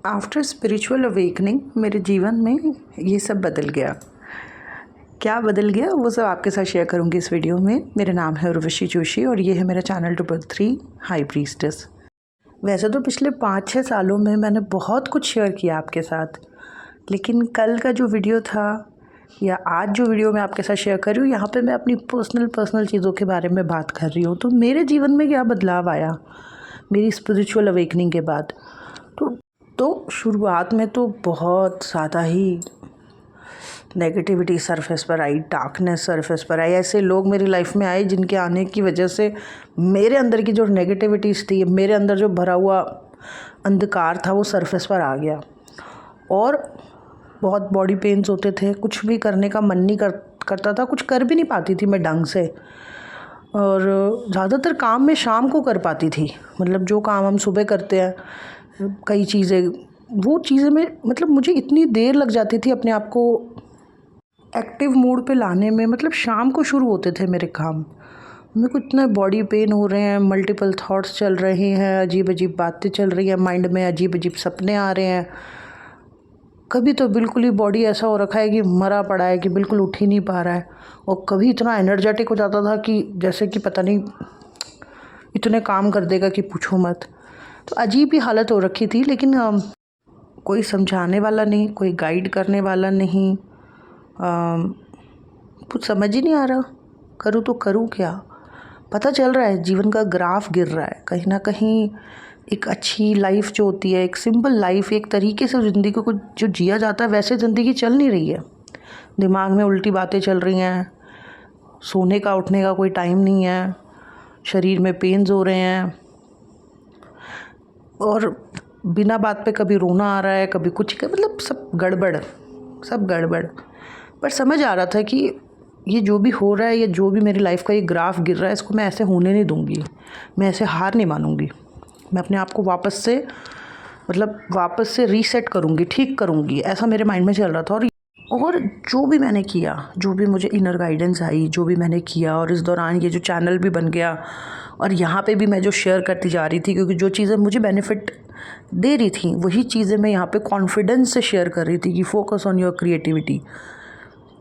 After spiritual awakening मेरे जीवन में ये सब बदल गया। क्या बदल गया वो सब आपके साथ शेयर करूँगी इस वीडियो में। मेरा नाम है उर्वशी जोशी और ये है मेरा चैनल 3 हाई प्रीस्टेस। वैसे तो पिछले 5-6 सालों में मैंने बहुत कुछ शेयर किया आपके साथ, लेकिन कल का जो वीडियो था या आज जो वीडियो मैं आपके साथ शेयर कर रही हूँ, यहाँ पे मैं अपनी पर्सनल चीज़ों के बारे में बात कर रही हूँ। तो मेरे जीवन में क्या बदलाव आया मेरी स्पिरिचुअल अवेकनिंग के बाद। तो शुरुआत में तो बहुत ज़्यादा ही नेगेटिविटी सरफेस पर आई, डार्कनेस सरफेस पर आई। ऐसे लोग मेरी लाइफ में आए जिनके आने की वजह से मेरे अंदर की जो नेगेटिविटीज़ थी, मेरे अंदर जो भरा हुआ अंधकार था, वो सरफेस पर आ गया। और बहुत बॉडी पेन्स होते थे, कुछ भी करने का मन नहीं करता था, कुछ कर भी नहीं पाती थी मैं ढंग से। और ज़्यादातर काम मैं शाम को कर पाती थी, मतलब जो काम हम सुबह करते हैं कई चीज़ें, वो चीज़ें में मतलब मुझे इतनी देर लग जाती थी अपने आप को एक्टिव मूड पे लाने में। मतलब शाम को शुरू होते थे मेरे काम, मेरे को इतना बॉडी पेन हो रहे हैं, मल्टीपल थॉट्स चल रहे हैं, अजीब अजीब बातें चल रही हैं माइंड में, अजीब अजीब सपने आ रहे हैं। कभी तो बिल्कुल ही बॉडी ऐसा हो रखा है कि मरा पड़ा है, कि बिल्कुल उठ ही नहीं पा रहा है। और कभी इतना एनर्जेटिक हो जाता था कि जैसे कि पता नहीं इतने काम कर देगा कि पूछो मत। तो अजीब ही हालत हो रखी थी। लेकिन कोई समझाने वाला नहीं, कोई गाइड करने वाला नहीं, कुछ समझ ही नहीं आ रहा करूँ तो करूँ क्या। पता चल रहा है जीवन का ग्राफ गिर रहा है कहीं ना कहीं। एक अच्छी लाइफ जो होती है, एक सिंपल लाइफ, एक तरीके से ज़िंदगी को जो जिया जाता है, वैसे ज़िंदगी चल नहीं रही है। दिमाग में उल्टी बातें चल रही हैं, सोने का उठने का कोई टाइम नहीं है, शरीर में पेन्स हो रहे हैं, और बिना बात पे कभी रोना आ रहा है, कभी कुछ, मतलब सब गड़बड़। पर समझ आ रहा था कि ये जो भी हो रहा है, या जो भी मेरी लाइफ का ये ग्राफ गिर रहा है, इसको मैं ऐसे होने नहीं दूंगी, मैं ऐसे हार नहीं मानूंगी। मैं अपने आप को वापस से रीसेट करूंगी, ठीक करूंगी, ऐसा मेरे माइंड में चल रहा था। और जो भी मैंने किया, जो भी मुझे इनर गाइडेंस आई, जो भी मैंने किया, और इस दौरान ये जो चैनल भी बन गया, और यहाँ पे भी मैं जो शेयर करती जा रही थी, क्योंकि जो चीज़ें मुझे बेनिफिट दे रही थी वही चीज़ें मैं यहाँ पे कॉन्फिडेंस से शेयर कर रही थी कि फोकस ऑन योर क्रिएटिविटी।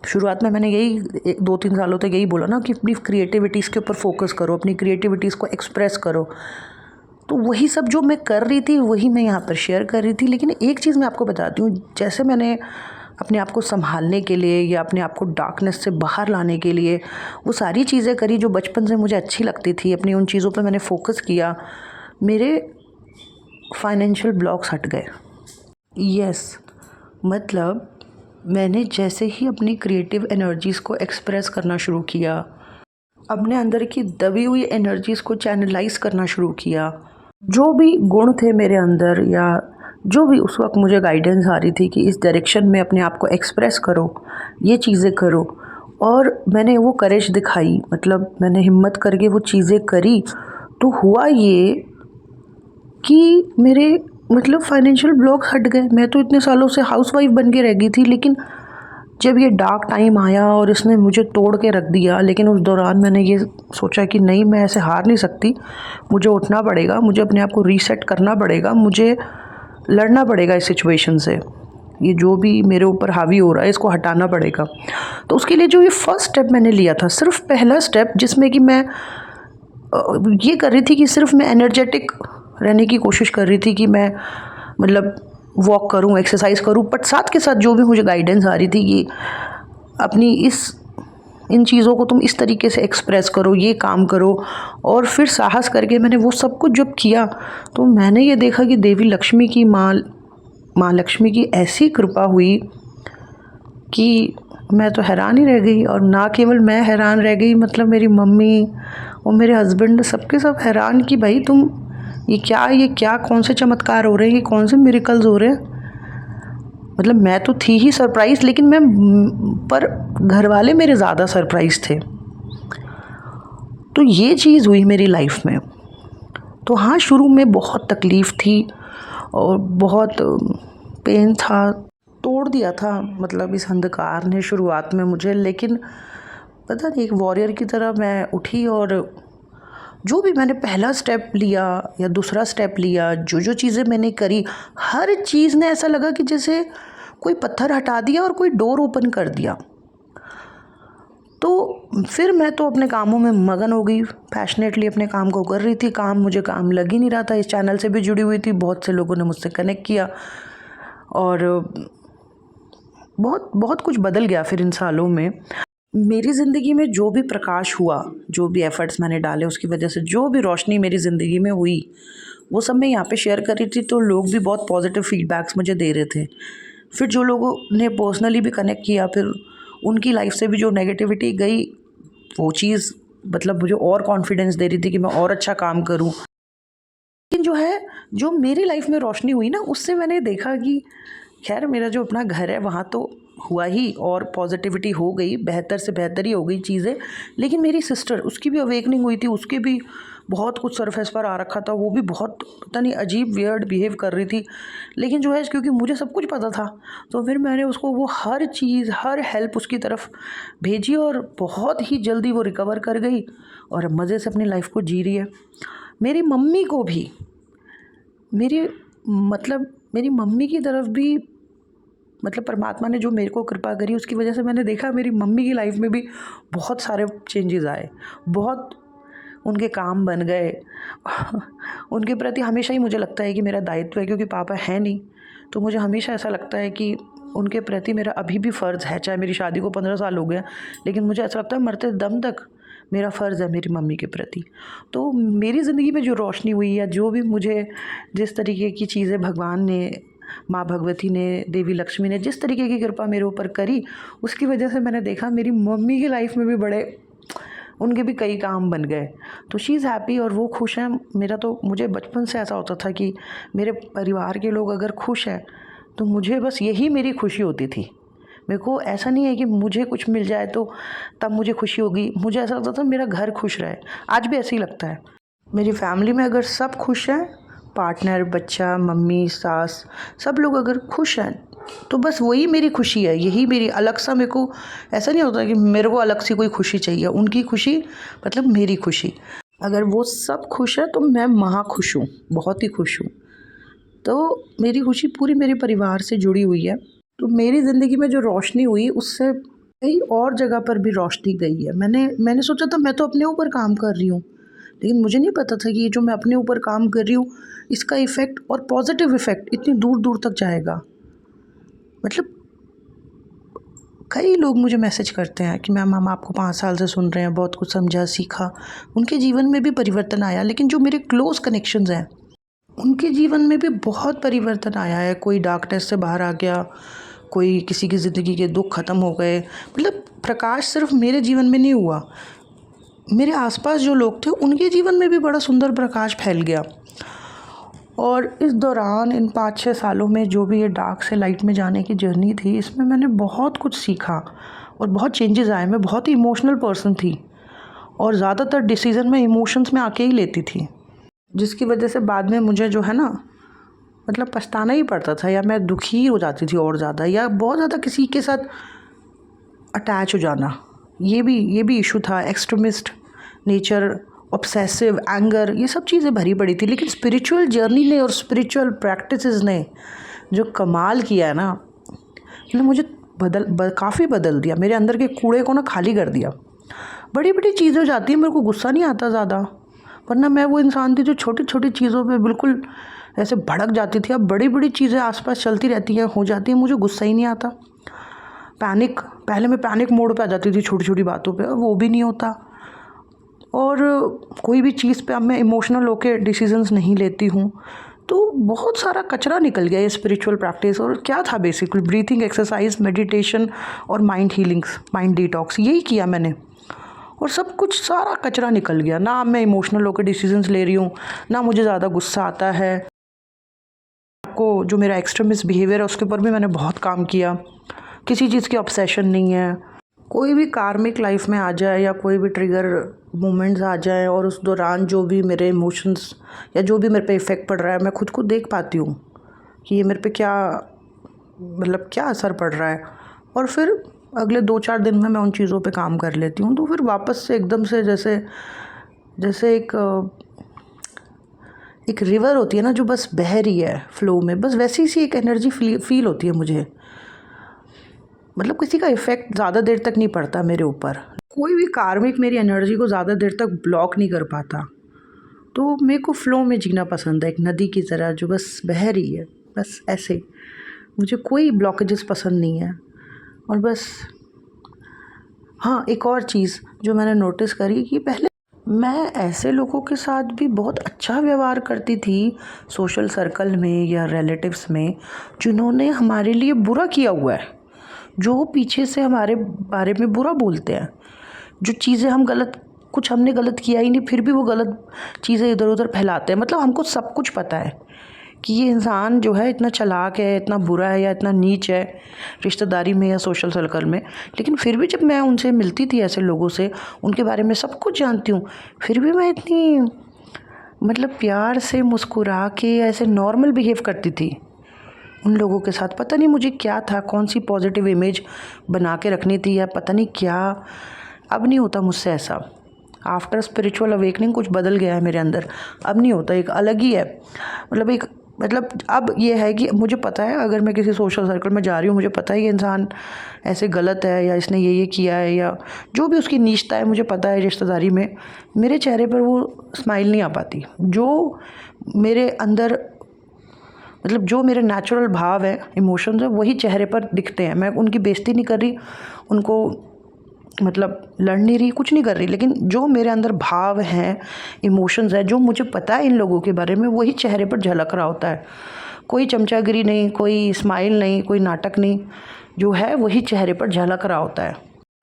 शुरुआत में मैंने यही 2-3 सालों तक यही बोला ना कि अपनी क्रिएटिविटीज़ के ऊपर फोकस करो, अपनी क्रिएटिविटीज़ को एक्सप्रेस करो। तो वही सब जो मैं कर रही थी वही मैं यहाँ पर शेयर कर रही थी। लेकिन एक चीज़ मैं आपको बताती हूँ, जैसे मैंने अपने आप को संभालने के लिए या अपने आप को डार्कनेस से बाहर लाने के लिए वो सारी चीज़ें करी जो बचपन से मुझे अच्छी लगती थी, अपनी उन चीज़ों पर मैंने फोकस किया, मेरे फाइनेंशियल ब्लॉक्स हट गए। यस, मतलब मैंने जैसे ही अपनी क्रिएटिव एनर्जीज़ को एक्सप्रेस करना शुरू किया, अपने अंदर की दबी हुई एनर्जीज़ को चैनलाइज करना शुरू किया, जो भी गुण थे मेरे अंदर, या जो भी उस वक्त मुझे गाइडेंस आ रही थी कि इस डायरेक्शन में अपने आप को एक्सप्रेस करो, ये चीज़ें करो, और मैंने वो करेज दिखाई, मतलब मैंने हिम्मत करके वो चीज़ें करी। तो हुआ ये कि मेरे फाइनेंशियल ब्लॉक हट गए। मैं तो इतने सालों से हाउसवाइफ बन के रह गई थी, लेकिन जब ये डार्क टाइम आया और इसने मुझे तोड़ के रख दिया, लेकिन उस दौरान मैंने ये सोचा कि नहीं, मैं ऐसे हार नहीं सकती, मुझे उठना पड़ेगा, मुझे अपने आप को रीसेट करना पड़ेगा, मुझे लड़ना पड़ेगा इस सिचुएशन से, ये जो भी मेरे ऊपर हावी हो रहा है इसको हटाना पड़ेगा। तो उसके लिए जो ये फर्स्ट स्टेप मैंने लिया था, सिर्फ पहला स्टेप, जिसमें कि मैं ये कर रही थी कि सिर्फ मैं एनर्जेटिक रहने की कोशिश कर रही थी कि मैं वॉक करूं, एक्सरसाइज करूं, बट साथ के साथ जो भी मुझे गाइडेंस आ रही थी कि अपनी इन चीज़ों को तुम इस तरीके से एक्सप्रेस करो, ये काम करो। और फिर साहस करके मैंने वो सब कुछ जब किया, तो मैंने ये देखा कि देवी लक्ष्मी की माँ लक्ष्मी की ऐसी कृपा हुई कि मैं तो हैरान ही रह गई। और ना केवल मैं हैरान रह गई, मेरी मम्मी और मेरे हस्बैंड सबके सब हैरान कि भाई तुम ये क्या कौन से चमत्कार हो रहे हैं, ये कौन से मिरेकल्स हो रहे हैं। मैं तो थी ही सरप्राइज, लेकिन पर घर वाले मेरे ज़्यादा सरप्राइज थे। तो ये चीज़ हुई मेरी लाइफ में। तो हाँ, शुरू में बहुत तकलीफ़ थी और बहुत पेन था, तोड़ दिया था इस अंधकार ने शुरुआत में मुझे। लेकिन पता नहीं, एक वॉरियर की तरह मैं उठी और जो भी मैंने पहला स्टेप लिया या दूसरा स्टेप लिया, जो जो चीज़ें मैंने करी, हर चीज़ ने ऐसा लगा कि जैसे कोई पत्थर हटा दिया और कोई डोर ओपन कर दिया। तो फिर मैं तो अपने कामों में मगन हो गई, पैशनेटली अपने काम को कर रही थी। मुझे काम लग ही नहीं रहा था। इस चैनल से भी जुड़ी हुई थी, बहुत से लोगों ने मुझसे कनेक्ट किया और बहुत बहुत कुछ बदल गया फिर इन सालों में। मेरी ज़िंदगी में जो भी प्रकाश हुआ, जो भी एफ़र्ट्स मैंने डाले, उसकी वजह से जो भी रोशनी मेरी ज़िंदगी में हुई, वो सब मैं यहाँ पे शेयर कर रही थी। तो लोग भी बहुत पॉजिटिव फीडबैक्स मुझे दे रहे थे। फिर जो लोगों ने पर्सनली भी कनेक्ट किया, फिर उनकी लाइफ से भी जो नेगेटिविटी गई, वो चीज़ मतलब मुझे और कॉन्फिडेंस दे रही थी कि मैं और अच्छा काम करूँ। लेकिन जो मेरी लाइफ में रोशनी हुई ना, उससे मैंने देखा कि खैर मेरा जो अपना घर है वहाँ तो हुआ ही और पॉजिटिविटी हो गई, बेहतर से बेहतर ही हो गई चीज़ें। लेकिन मेरी सिस्टर, उसकी भी अवेकनिंग हुई थी, उसके भी बहुत कुछ सरफेस पर आ रखा था। वो भी बहुत पता नहीं अजीब वियर्ड बिहेव कर रही थी। लेकिन क्योंकि मुझे सब कुछ पता था, तो फिर मैंने उसको वो हर चीज़, हर हेल्प उसकी तरफ भेजी और बहुत ही जल्दी वो रिकवर कर गई और मज़े से अपनी लाइफ को जी रही है। मेरी मम्मी को भी मेरी मम्मी की तरफ भी परमात्मा ने जो मेरे को कृपा करी, उसकी वजह से मैंने देखा मेरी मम्मी की लाइफ में भी बहुत सारे चेंजेस आए, बहुत उनके काम बन गए। उनके प्रति हमेशा ही मुझे लगता है कि मेरा दायित्व है, क्योंकि पापा है नहीं, तो मुझे हमेशा ऐसा लगता है कि उनके प्रति मेरा अभी भी फ़र्ज़ है। चाहे मेरी शादी को 15 साल हो गए, लेकिन मुझे ऐसा लगता है मरते दम तक मेरा फ़र्ज़ है मेरी मम्मी के प्रति। तो मेरी ज़िंदगी में जो रोशनी हुई, या जो भी मुझे जिस तरीके की चीज़ें भगवान ने, माँ भगवती ने, देवी लक्ष्मी ने जिस तरीके की कृपा मेरे ऊपर करी, उसकी वजह से मैंने देखा मेरी मम्मी की लाइफ में भी उनके भी कई काम बन गए। तो शी इज़ हैप्पी और वो खुश हैं। मुझे बचपन से ऐसा होता था कि मेरे परिवार के लोग अगर खुश हैं, तो मुझे बस यही मेरी खुशी होती थी। मेरे को ऐसा नहीं है कि मुझे कुछ मिल जाए तो तब मुझे खुशी होगी। मुझे ऐसा लगता था मेरा घर खुश रहे। आज भी ऐसे ही लगता है। मेरी फैमिली में अगर सब खुश हैं, पार्टनर, बच्चा, मम्मी, सास, सब लोग अगर खुश हैं, तो बस वही मेरी खुशी है। यही मेरी अलग सा, मेरे को ऐसा नहीं होता कि मेरे को अलग सी कोई खुशी चाहिए। उनकी खुशी मतलब मेरी खुशी। अगर वो सब खुश है तो मैं महा खुश हूँ, बहुत ही खुश हूँ। तो मेरी खुशी पूरी मेरे परिवार से जुड़ी हुई है। तो मेरी ज़िंदगी में जो रोशनी हुई, उससे कई और जगह पर भी रोशनी गई है। मैंने सोचा था मैं तो अपने ऊपर काम कर रही हूँ, लेकिन मुझे नहीं पता था कि ये जो मैं अपने ऊपर काम कर रही हूँ, इसका इफ़ेक्ट और पॉजिटिव इफ़ेक्ट इतनी दूर दूर तक जाएगा। मतलब कई लोग मुझे मैसेज करते हैं कि मैम हम आपको 5 साल से सुन रहे हैं, बहुत कुछ समझा, सीखा। उनके जीवन में भी परिवर्तन आया। लेकिन जो मेरे क्लोज़ कनेक्शंस हैं, उनके जीवन में भी बहुत परिवर्तन आया है। कोई डार्कनेस से बाहर आ गया, कोई किसी की ज़िंदगी के दुख ख़त्म हो गए। मतलब प्रकाश सिर्फ मेरे जीवन में नहीं हुआ, मेरे आसपास जो लोग थे उनके जीवन में भी बड़ा सुंदर प्रकाश फैल गया। और इस दौरान इन 5-6 सालों में जो भी ये डार्क से लाइट में जाने की जर्नी थी, इसमें मैंने बहुत कुछ सीखा और बहुत चेंजेस आए। मैं बहुत ही इमोशनल पर्सन थी और ज़्यादातर डिसीज़न मैं इमोशंस में आके ही लेती थी, जिसकी वजह से बाद में मुझे जो है ना, पछताना ही पड़ता था, या मैं दुखी हो जाती थी और ज़्यादा, या बहुत ज़्यादा किसी के साथ अटैच हो जाना। ये भी इशू था। एक्सट्रीमिस्ट नेचर, ऑब्सेसिव, एंगर, ये सब चीज़ें भरी पड़ी थी। लेकिन स्पिरिचुअल जर्नी ने और स्पिरिचुअल प्रैक्टिसेस ने जो कमाल किया है ना, मुझे काफ़ी बदल दिया। मेरे अंदर के कूड़े को ना खाली कर दिया। बड़ी बड़ी चीज़ें हो जाती हैं, मेरे को गुस्सा नहीं आता ज़्यादा, वरना मैं वो इंसान थी जो छोटी छोटी चीज़ों पे बिल्कुल ऐसे भड़क जाती थी। अब बड़ी बड़ी चीज़ें आसपास चलती रहती हैं, हो जाती हैं, मुझे गुस्सा ही नहीं आता। पहले मैं पैनिक मोड पे आ जाती थी छोटी छोटी बातों पे, वो भी नहीं होता। और कोई भी चीज़ पे अब मैं इमोशनल होकर डिसीजंस नहीं लेती हूँ। तो बहुत सारा कचरा निकल गया ये स्पिरिचुअल प्रैक्टिस। और क्या था बेसिकली ब्रीथिंग एक्सरसाइज, मेडिटेशन और माइंड हीलिंग्स, माइंड डिटॉक्स, यही किया मैंने और सब कुछ सारा कचरा निकल गया। ना मैं इमोशनल होकर डिसीजंस ले रही हूँ, ना मुझे ज़्यादा गुस्सा आता है। आपको जो मेरा एक्सट्रीमिस्ट बिहेवियर है उसके ऊपर भी मैंने बहुत काम किया। किसी चीज़ की ऑब्सेशन नहीं है। कोई भी कार्मिक लाइफ में आ जाए या कोई भी ट्रिगर मोमेंट्स आ जाए और उस दौरान जो भी मेरे इमोशंस या जो भी मेरे पे इफ़ेक्ट पड़ रहा है, मैं खुद को देख पाती हूँ कि ये मेरे पे क्या असर पड़ रहा है। और फिर अगले 2-4 दिन में मैं उन चीज़ों पे काम कर लेती हूँ, तो फिर वापस से एकदम से जैसे जैसे एक रिवर होती है ना जो बस बह रही है फ्लो में, बस वैसी सी एक एनर्जी फील होती है मुझे। मतलब किसी का इफ़ेक्ट ज़्यादा देर तक नहीं पड़ता मेरे ऊपर, कोई भी कार्मिक मेरी एनर्जी को ज़्यादा देर तक ब्लॉक नहीं कर पाता। तो मेरे को फ़्लो में जीना पसंद है, एक नदी की तरह जो बस बह रही है, बस ऐसे। मुझे कोई ब्लॉकेजेस पसंद नहीं है। और बस हाँ, एक और चीज़ जो मैंने नोटिस करी कि पहले मैं ऐसे लोगों के साथ भी बहुत अच्छा व्यवहार करती थी सोशल सर्कल में या रिलेटिव्स में, जिन्होंने हमारे लिए बुरा किया हुआ है, जो पीछे से हमारे बारे में बुरा बोलते हैं, जो चीज़ें हम कुछ हमने गलत किया ही नहीं, फिर भी वो गलत चीज़ें इधर उधर फैलाते हैं। मतलब हमको सब कुछ पता है कि ये इंसान जो है इतना चालाक है, इतना बुरा है या इतना नीच है रिश्तेदारी में या सोशल सर्कल में, लेकिन फिर भी जब मैं उनसे मिलती थी, ऐसे लोगों से, उनके बारे में सब कुछ जानती हूँ, फिर भी मैं इतनी मतलब प्यार से मुस्कुरा के ऐसे नॉर्मल बिहेव करती थी उन लोगों के साथ। पता नहीं मुझे क्या था, कौन सी पॉजिटिव इमेज बना के रखनी थी या पता नहीं क्या। अब नहीं होता मुझसे ऐसा। आफ्टर स्पिरिचुअल अवेकनिंग कुछ बदल गया है मेरे अंदर, अब नहीं होता, एक अलग ही है। मतलब अब ये है कि मुझे पता है, अगर मैं किसी सोशल सर्कल में जा रही हूँ, मुझे पता है ये इंसान ऐसे गलत है या इसने ये किया है या जो भी उसकी नीचता है, मुझे पता है रिश्तेदारी में मेरे चेहरे पर वो स्माइल नहीं आ पाती। जो मेरे अंदर मतलब जो मेरे नेचुरल भाव है, इमोशंस है, वही चेहरे पर दिखते हैं। मैं उनकी बेइज्जती नहीं कर रही, उनको मतलब लड़ नहीं रही, कुछ नहीं कर रही, लेकिन जो मेरे अंदर भाव हैं, इमोशंस है, जो मुझे पता है इन लोगों के बारे में, वही चेहरे पर झलक रहा होता है। कोई चमचागिरी नहीं, कोई स्माइल नहीं, कोई नाटक नहीं, जो है वही चेहरे पर झलक रहा होता है।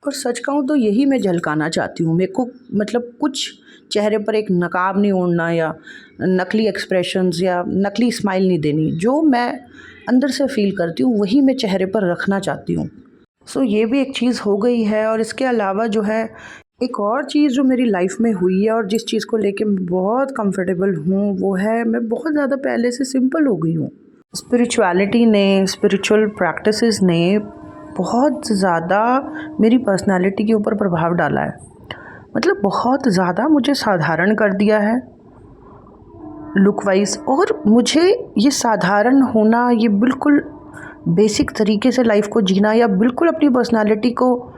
और सच कहूँ तो यही मैं झलकाना चाहती हूँ। मेरे को मतलब कुछ चेहरे पर एक नकाब नहीं ओढ़ना या नकली एक्सप्रेशंस या नकली स्माइल नहीं देनी। जो मैं अंदर से फील करती हूँ वही मैं चेहरे पर रखना चाहती हूँ। सो ये भी एक चीज़ हो गई है। और इसके अलावा जो है एक और चीज़ जो मेरी लाइफ में हुई है और जिस चीज़ को लेके मैं बहुत कंफर्टेबल हूँ, वो है मैं बहुत ज़्यादा पहले से सिंपल हो गई हूँ। स्पिरिचुअलिटी ने, स्पिरिचुअल प्रैक्टिसेस ने बहुत ज़्यादा मेरी पर्सनालिटी के ऊपर प्रभाव डाला है। मतलब बहुत ज़्यादा मुझे साधारण कर दिया है लुक वाइज। और मुझे ये साधारण होना, ये बिल्कुल बेसिक तरीके से लाइफ को जीना या बिल्कुल अपनी पर्सनालिटी को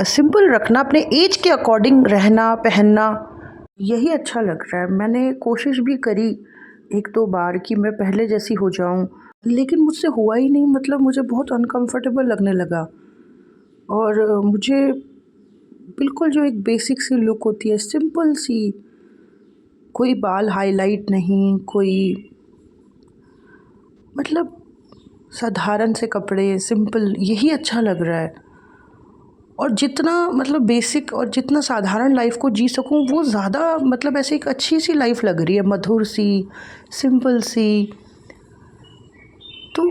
सिंपल रखना, अपने एज के अकॉर्डिंग रहना पहनना, यही अच्छा लग रहा है। मैंने कोशिश भी करी एक दो बार कि मैं पहले जैसी हो जाऊं, लेकिन मुझसे हुआ ही नहीं। मतलब मुझे बहुत अनकंफर्टेबल लगने लगा। और मुझे बिल्कुल जो एक बेसिक सी लुक होती है, सिंपल सी, कोई बाल हाईलाइट नहीं, कोई मतलब साधारण से कपड़े, सिंपल, यही अच्छा लग रहा है। और जितना मतलब बेसिक और जितना साधारण लाइफ को जी सकूं, वो ज़्यादा मतलब ऐसे एक अच्छी सी लाइफ लग रही है, मधुर सी, सिंपल सी। तो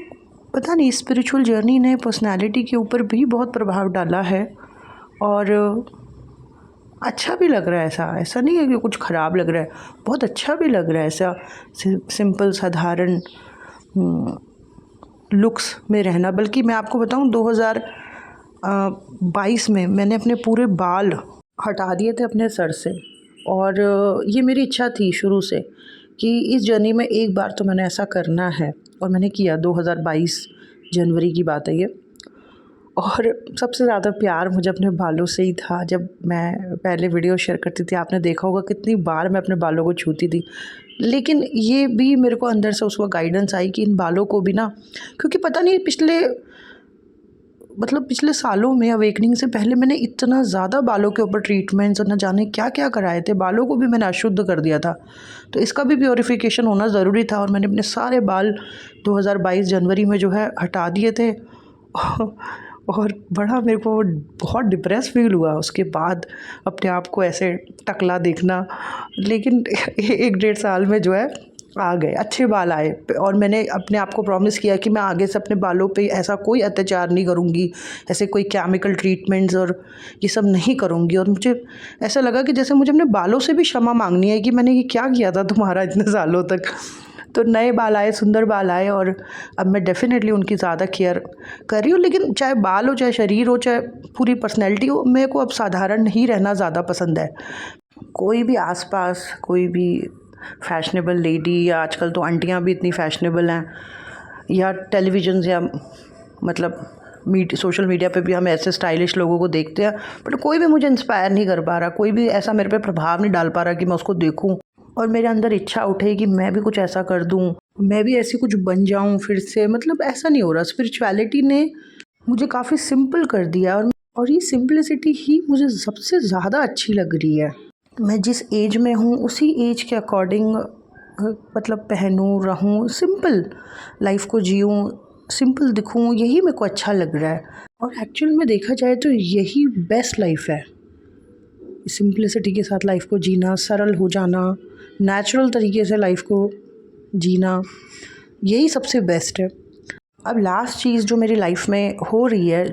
पता नहीं, स्पिरिचुअल जर्नी ने पर्सनालिटी के ऊपर भी बहुत प्रभाव डाला है। और अच्छा भी लग रहा है। ऐसा नहीं है कि कुछ ख़राब लग रहा है, बहुत अच्छा भी लग रहा है ऐसा सिंपल साधारण लुक्स में रहना। बल्कि मैं आपको बताऊं, 2022 में मैंने अपने पूरे बाल हटा दिए थे अपने सर से। और ये मेरी इच्छा थी शुरू से कि इस जर्नी में एक बार तो मैंने ऐसा करना है, और मैंने किया। 2022 जनवरी की बात है ये। और सबसे ज़्यादा प्यार मुझे अपने बालों से ही था। जब मैं पहले वीडियो शेयर करती थी, आपने देखा होगा कितनी बार मैं अपने बालों को छूती थी। लेकिन ये भी मेरे को अंदर से उस वक्त गाइडेंस आई कि इन बालों को भी ना, क्योंकि पता नहीं पिछले सालों में, अवेकनिंग से पहले, मैंने इतना ज़्यादा बालों के ऊपर ट्रीटमेंट्स और न जाने क्या क्या कराए थे। बालों को भी मैंने अशुद्ध कर दिया था, तो इसका भी प्योरिफिकेशन होना ज़रूरी था। और मैंने अपने सारे बाल 2022 जनवरी में जो है हटा दिए थे। और बड़ा मेरे को बहुत डिप्रेस फील हुआ उसके बाद, अपने आप को ऐसे टकला देखना। लेकिन 1-1.5 साल में जो है आ गए, अच्छे बाल आए। और मैंने अपने आप को प्रॉमिस किया कि मैं आगे से अपने बालों पे ऐसा कोई अत्याचार नहीं करूँगी, ऐसे कोई केमिकल ट्रीटमेंट्स और ये सब नहीं करूँगी। और मुझे ऐसा लगा कि जैसे मुझे अपने बालों से भी क्षमा मांगनी है कि मैंने ये क्या किया था तुम्हारा इतने सालों तक। तो नए बाल आए, सुंदर बाल आए, और अब मैं डेफ़िनेटली उनकी ज़्यादा केयर कर रही हूँ। लेकिन चाहे बाल हो, चाहे शरीर हो, चाहे पूरी पर्सनैलिटी हो, मेरे को अब साधारण ही रहना ज़्यादा पसंद है। कोई भी आसपास कोई भी फैशनेबल लेडी, या आजकल तो आंटियाँ भी इतनी फैशनेबल हैं, या टेलीविज़न या मतलब सोशल मीडिया पे भी हम ऐसे स्टाइलिश लोगों को देखते हैं, बट कोई भी मुझे इंस्पायर नहीं कर पा रहा, कोई भी ऐसा मेरे पे प्रभाव नहीं डाल पा रहा कि मैं उसको देखूं और मेरे अंदर इच्छा उठे कि मैं भी कुछ ऐसा कर दूं, मैं भी ऐसी कुछ बन जाऊं फिर से। मतलब ऐसा नहीं हो रहा। स्पिरिचुअलिटी ने मुझे काफ़ी सिंपल कर दिया, और ये सिंपलिसिटी ही मुझे सबसे ज़्यादा अच्छी लग रही है। मैं जिस एज में हूँ उसी एज के अकॉर्डिंग मतलब पहनूँ, रहूँ, सिंपल लाइफ को जीऊँ, सिंपल दिखूँ, यही मेरे को अच्छा लग रहा है। और एक्चुअल में देखा जाए तो यही बेस्ट लाइफ है, सिंपलिसिटी के साथ लाइफ को जीना, सरल हो जाना, नेचुरल तरीके से लाइफ को जीना, यही सबसे बेस्ट है। अब लास्ट चीज़ जो मेरी लाइफ में हो रही है,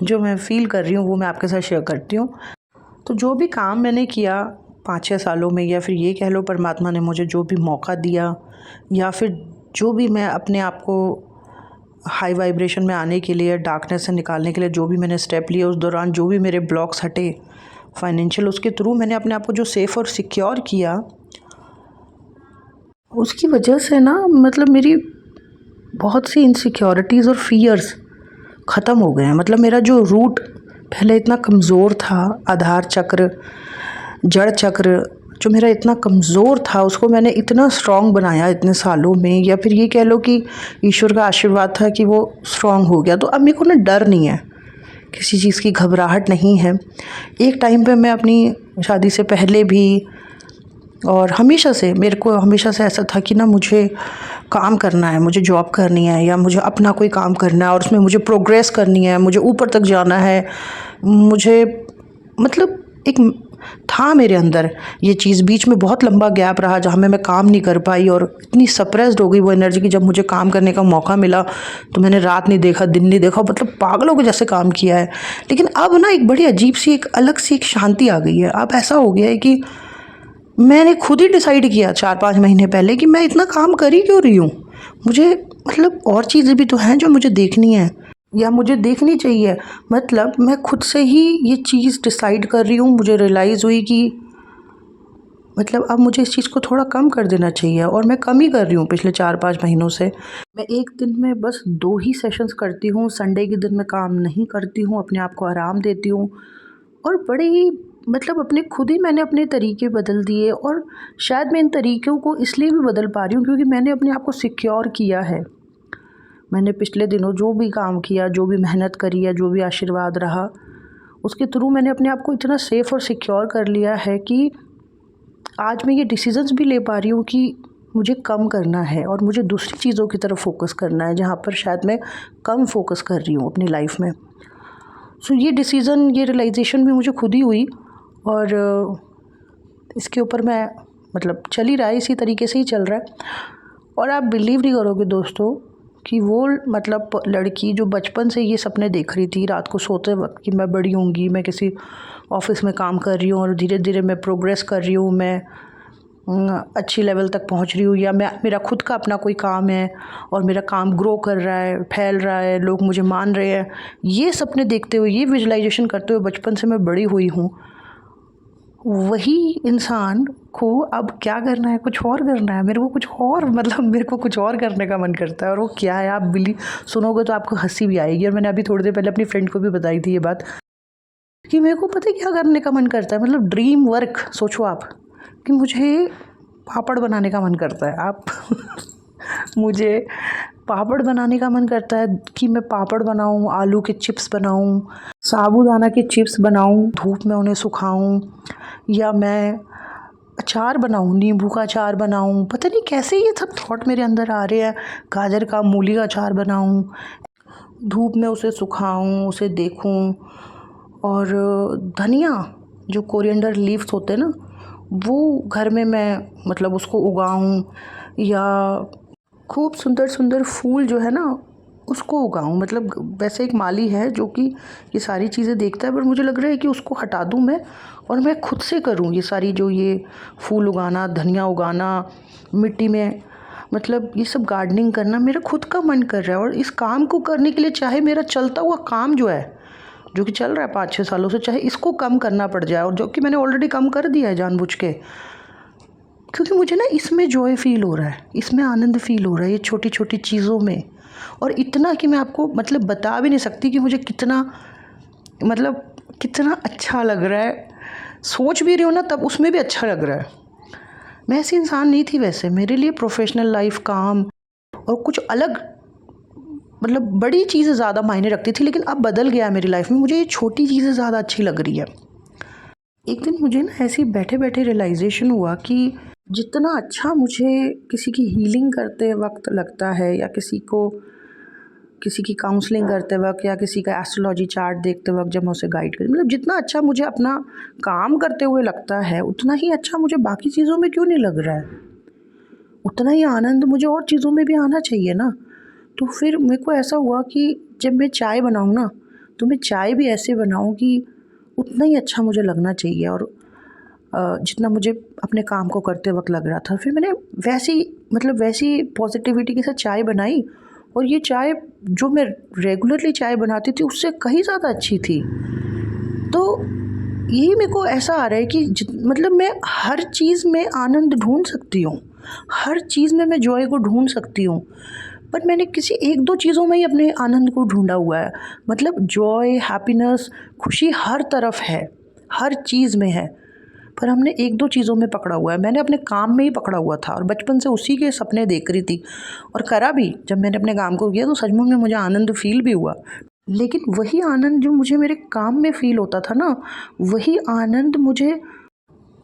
जो मैं फ़ील कर रही हूँ, वो मैं आपके साथ शेयर करती हूँ। तो जो भी काम मैंने किया 5-6 सालों में, या फिर ये कह लो परमात्मा ने मुझे जो भी मौका दिया, या फिर जो भी मैं अपने आप को हाई वाइब्रेशन में आने के लिए, डार्कनेस से निकालने के लिए जो भी मैंने स्टेप लिए, उस दौरान जो भी मेरे ब्लॉक्स हटे फाइनेंशियल, उसके थ्रू मैंने अपने आप को जो सेफ़ और सिक्योर किया, उसकी वजह से ना मतलब मेरी बहुत सी इनसिक्योरिटीज़ और फियर्स ख़त्म हो गए हैं। मतलब मेरा जो रूट पहले इतना कमज़ोर था, आधार चक्र, जड़ चक्र जो मेरा इतना कमज़ोर था, उसको मैंने इतना स्ट्रॉन्ग बनाया इतने सालों में, या फिर ये कह लो कि ईश्वर का आशीर्वाद था कि वो स्ट्रॉन्ग हो गया। तो अब मेरे को ना डर नहीं है, किसी चीज़ की घबराहट नहीं है। एक टाइम पे मैं अपनी शादी से पहले भी और हमेशा से, मेरे को हमेशा से ऐसा था कि ना मुझे काम करना है, मुझे जॉब करनी है, या मुझे अपना कोई काम करना है और उसमें मुझे प्रोग्रेस करनी है, मुझे ऊपर तक जाना है, मुझे मतलब एक था मेरे अंदर ये चीज़। बीच में बहुत लंबा गैप रहा जहाँ मैं काम नहीं कर पाई, और इतनी सप्रेस्ड हो गई वो एनर्जी कि जब मुझे काम करने का मौका मिला तो मैंने रात नहीं देखा, दिन नहीं देखा, मतलब पागलों के जैसे काम किया है। लेकिन अब ना एक बड़ी अजीब सी, एक अलग सी एक शांति आ गई है। अब ऐसा हो गया है कि मैंने खुद ही डिसाइड किया 4-5 महीने पहले कि मैं इतना काम कर ही क्यों रही हूँ। मुझे मतलब और चीज़ें भी तो हैं जो मुझे देखनी है, या मुझे देखनी चाहिए। मतलब मैं खुद से ही ये चीज़ डिसाइड कर रही हूँ। मुझे रियलाइज़ हुई कि मतलब अब मुझे इस चीज़ को थोड़ा कम कर देना चाहिए, और मैं कम ही कर रही हूँ पिछले 4-5 महीनों से। मैं एक दिन में बस 2 ही सेशंस करती हूँ। संडे के दिन मैं काम नहीं करती हूँ, अपने आप को आराम देती हूँ, और बड़े ही मतलब अपने खुद ही मैंने अपने तरीके बदल दिए। और शायद मैं इन तरीक़ों को इसलिए भी बदल पा रही हूँ क्योंकि मैंने अपने आप को सिक्योर किया है। मैंने पिछले दिनों जो भी काम किया, जो भी मेहनत करी है, जो भी आशीर्वाद रहा, उसके थ्रू मैंने अपने आप को इतना सेफ़ और सिक्योर कर लिया है कि आज मैं ये डिसीजंस भी ले पा रही हूँ कि मुझे कम करना है और मुझे दूसरी चीज़ों की तरफ फोकस करना है, जहाँ पर शायद मैं कम फोकस कर रही हूँ अपनी लाइफ में। सो ये डिसीज़न, ये रियलाइजेशन भी मुझे खुद ही हुई, और इसके ऊपर मैं मतलब चल ही रहा है, इसी तरीके से ही चल रहा है। और आप बिलीव नहीं करोगे दोस्तों कि वो मतलब लड़की जो बचपन से ये सपने देख रही थी रात को सोते वक्त कि मैं बड़ी होंगी, मैं किसी ऑफिस में काम कर रही हूँ और धीरे धीरे मैं प्रोग्रेस कर रही हूँ, मैं अच्छी लेवल तक पहुँच रही हूँ, या मेरा खुद का अपना कोई काम है और मेरा काम ग्रो कर रहा है, फैल रहा है, लोग मुझे मान रहे हैं, ये सपने देखते हुए, ये विजुलाइजेशन करते हुए बचपन से मैं बड़ी हुई हूँ। वही इंसान को अब क्या करना है, कुछ और करना है। मेरे को कुछ और मतलब मेरे को कुछ और करने का मन करता है, और वो क्या है आप सुनोगे तो आपको हंसी भी आएगी। और मैंने अभी थोड़ी देर पहले अपनी फ्रेंड को भी बताई थी ये बात कि मेरे को पता है क्या करने का मन करता है। मतलब ड्रीम वर्क सोचो आप, कि मुझे पापड़ बनाने का मन करता है। आप मुझे पापड़ बनाने का मन करता है कि मैं पापड़ बनाऊं, आलू के चिप्स बनाऊं, साबूदाना के चिप्स बनाऊं, धूप में उन्हें सुखाऊं, या मैं अचार बनाऊं, नींबू का अचार बनाऊं। पता नहीं कैसे ये सब थॉट मेरे अंदर आ रहे हैं। गाजर का, मूली का अचार बनाऊं, धूप में उसे सुखाऊं, उसे देखूं, और धनिया जो कोरिएंडर लीव्स होते हैं ना, वो घर में मैं मतलब उसको उगाऊं, या खूब सुंदर सुंदर फूल जो है ना उसको उगाऊं। मतलब वैसे एक माली है जो कि ये सारी चीज़ें देखता है, पर मुझे लग रहा है कि उसको हटा दूं मैं, और मैं खुद से करूं ये सारी, जो ये फूल उगाना, धनिया उगाना, मिट्टी में मतलब ये सब गार्डनिंग करना मेरा खुद का मन कर रहा है। और इस काम को करने के लिए चाहे मेरा चलता हुआ काम जो है जो कि चल रहा है 5-6 सालों से, चाहे इसको कम करना पड़ जाए, और जो कि मैंने ऑलरेडी कम कर दिया है जानबूझ के, क्योंकि मुझे ना इसमें जॉय फील हो रहा है, इसमें आनंद फील हो रहा है, ये छोटी छोटी चीज़ों में। और इतना कि मैं आपको मतलब बता भी नहीं सकती कि मुझे कितना, मतलब कितना अच्छा लग रहा है। सोच भी रही हूँ ना तब उसमें भी अच्छा लग रहा है। मैं ऐसी इंसान नहीं थी वैसे, मेरे लिए प्रोफेशनल लाइफ, काम और कुछ अलग, मतलब बड़ी चीज़ें ज़्यादा मायने रखती थी, लेकिन अब बदल गया है मेरी लाइफ में, मुझे ये छोटी चीज़ें ज़्यादा अच्छी लग रही है। एक दिन मुझे ना ऐसे ही बैठे बैठे रियलाइजेशन हुआ कि जितना अच्छा मुझे किसी की हीलिंग करते वक्त लगता है, या किसी की काउंसलिंग करते वक्त, या किसी का एस्ट्रोलॉजी चार्ट देखते वक्त जब मैं उसे गाइड करी, मतलब जितना अच्छा मुझे अपना काम करते हुए लगता है, उतना ही अच्छा मुझे बाकी चीज़ों में क्यों नहीं लग रहा है? उतना ही आनंद मुझे और चीज़ों में भी आना चाहिए ना। तो फिर मेरे को ऐसा हुआ कि जब मैं चाय बनाऊँ ना, तो मैं चाय भी ऐसे बनाऊँ कि उतना ही अच्छा मुझे लगना चाहिए, और जितना मुझे अपने काम को करते वक्त लग रहा था। फिर मैंने वैसी पॉजिटिविटी के साथ चाय बनाई, और ये चाय जो मैं रेगुलरली चाय बनाती थी उससे कहीं ज़्यादा अच्छी थी। तो यही मेरे को ऐसा आ रहा है कि मतलब मैं हर चीज़ में आनंद ढूंढ सकती हूँ, हर चीज़ में मैं जॉय को ढूंढ सकती हूँ, पर मैंने किसी 1-2 चीज़ों में ही अपने आनंद को ढूंढा हुआ है। मतलब जॉय, हैप्पीनेस, खुशी हर तरफ है, हर चीज़ में है, पर हमने 1-2 चीज़ों में पकड़ा हुआ है। मैंने अपने काम में ही पकड़ा हुआ था, और बचपन से उसी के सपने देख रही थी, और करा भी। जब मैंने अपने काम को किया तो सचमुच में मुझे आनंद फ़ील भी हुआ। लेकिन वही आनंद जो मुझे मेरे काम में फ़ील होता था ना, वही आनंद मुझे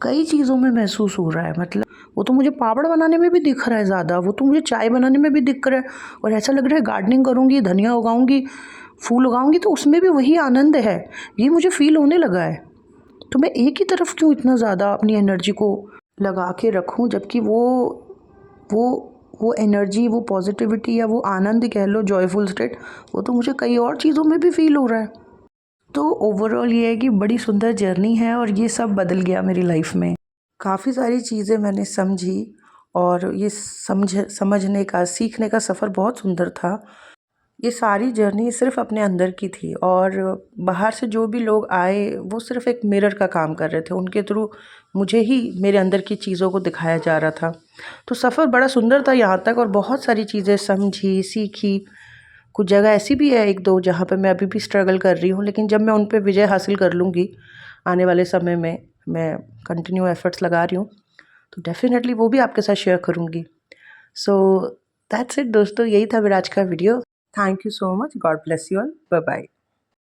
कई चीज़ों में महसूस हो रहा है। मतलब वो तो मुझे पापड़ बनाने में भी दिख रहा है ज़्यादा, वो तो मुझे चाय बनाने में भी दिख रहा है, और ऐसा लग रहा है गार्डनिंग करूँगी, धनिया उगाऊँगी, फूल उगाऊँगी तो उसमें भी वही आनंद है। ये मुझे फ़ील होने लगा है। तो मैं एक ही तरफ क्यों इतना ज़्यादा अपनी एनर्जी को लगा के रखूँ, जबकि वो वो एनर्जी, वो पॉजिटिविटी, या वो आनंद कह लो, जॉयफुल स्टेट, वो तो मुझे कई और चीज़ों में भी फ़ील हो रहा है। तो ओवरऑल ये है कि बड़ी सुंदर जर्नी है, और ये सब बदल गया मेरी लाइफ में। काफ़ी सारी चीज़ें मैंने समझी, और ये समझने का, सीखने का सफ़र बहुत सुंदर था। ये सारी जर्नी सिर्फ़ अपने अंदर की थी, और बाहर से जो भी लोग आए वो सिर्फ़ एक मिरर का काम कर रहे थे। उनके थ्रू मुझे ही मेरे अंदर की चीज़ों को दिखाया जा रहा था। तो सफ़र बड़ा सुंदर था यहाँ तक, और बहुत सारी चीज़ें समझी, सीखी। कुछ जगह ऐसी भी है 1-2 जहाँ पे मैं अभी भी स्ट्रगल कर रही हूँ, लेकिन जब मैं उन पे विजय हासिल कर लूँगी आने वाले समय में, मैं कंटिन्यू एफ़र्ट्स लगा रही हूँ, तो डेफ़िनेटली वो भी आपके साथ शेयर करूँगी। सो दैट्स इट दोस्तों, यही था मेरा आज का video. Thank you so much. God bless you all. Bye bye.